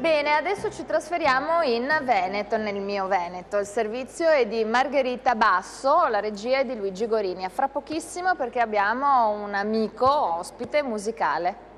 Bene, adesso ci trasferiamo in Veneto, nel mio Veneto. Il servizio è di Margherita Basso, la regia è di Luigi Gorini. A fra pochissimo perché abbiamo un amico ospite musicale.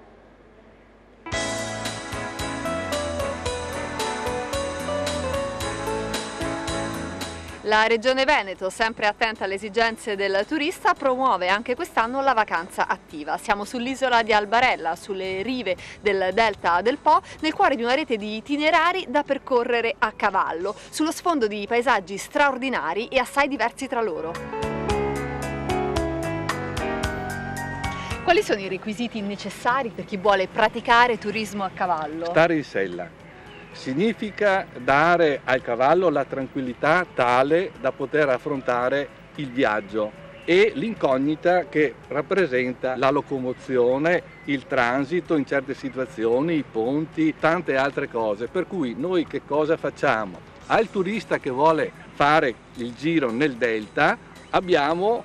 La Regione Veneto, sempre attenta alle esigenze del turista, promuove anche quest'anno la vacanza attiva. Siamo sull'isola di Albarella, sulle rive del Delta del Po, nel cuore di una rete di itinerari da percorrere a cavallo, sullo sfondo di paesaggi straordinari e assai diversi tra loro. Quali sono i requisiti necessari per chi vuole praticare turismo a cavallo? Stare in sella. Significa dare al cavallo la tranquillità tale da poter affrontare il viaggio e l'incognita che rappresenta la locomozione, il transito in certe situazioni, i ponti, tante altre cose. Per cui noi che cosa facciamo? Al turista che vuole fare il giro nel delta abbiamo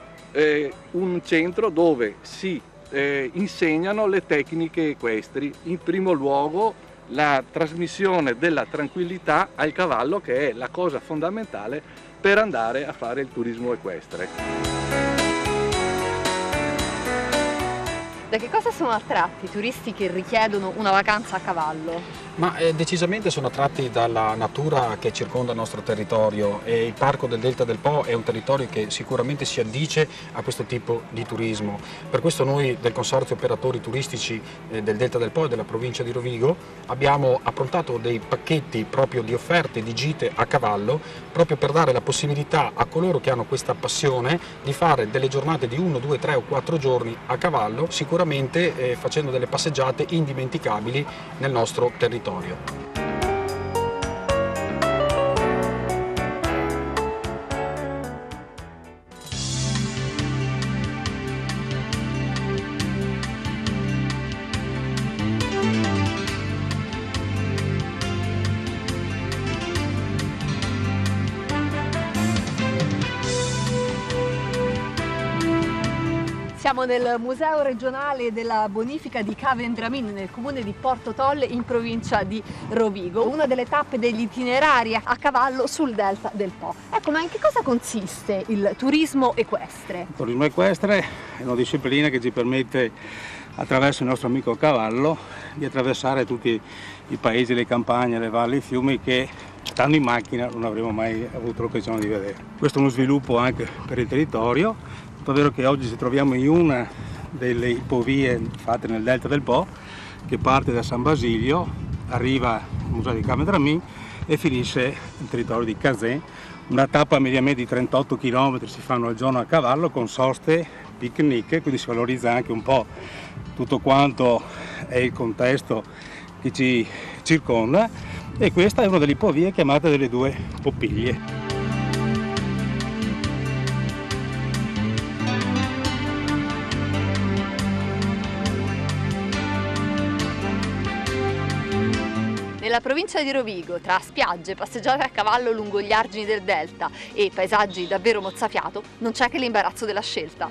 un centro dove si insegnano le tecniche equestri. In primo luogo la trasmissione della tranquillità al cavallo, che è la cosa fondamentale per andare a fare il turismo equestre. Da che cosa sono attratti i turisti che richiedono una vacanza a cavallo? Ma decisamente sono attratti dalla natura che circonda il nostro territorio e il Parco del Delta del Po è un territorio che sicuramente si addice a questo tipo di turismo. Per questo noi del Consorzio Operatori Turistici del Delta del Po e della provincia di Rovigo abbiamo approntato dei pacchetti proprio di offerte di gite a cavallo proprio per dare la possibilità a coloro che hanno questa passione di fare delle giornate di 1, 2, 3 o 4 giorni a cavallo, sicuramente facendo delle passeggiate indimenticabili nel nostro territorio. Siamo nel Museo regionale della bonifica di Cavendramin, nel comune di Porto Tolle, in provincia di Rovigo, una delle tappe degli itinerari a cavallo sul Delta del Po. Ecco, ma in che cosa consiste il turismo equestre? Il turismo equestre è una disciplina che ci permette, attraverso il nostro amico cavallo, di attraversare tutti i paesi, le campagne, le valli, i fiumi che stando in macchina non avremmo mai avuto l'occasione di vedere. Questo è uno sviluppo anche per il territorio. Ovvero che oggi ci troviamo in una delle ipovie fatte nel Delta del Po, che parte da San Basilio, arriva al Museo di Cavendramin e finisce nel territorio di Cazin. Una tappa mediamente di 38 km si fanno al giorno a cavallo con soste, picnic, quindi si valorizza anche un po' tutto quanto è il contesto che ci circonda, e questa è una delle ipovie chiamate delle due Poppiglie. Nella provincia di Rovigo, tra spiagge, passeggiate a cavallo lungo gli argini del delta e paesaggi davvero mozzafiato, non c'è che l'imbarazzo della scelta.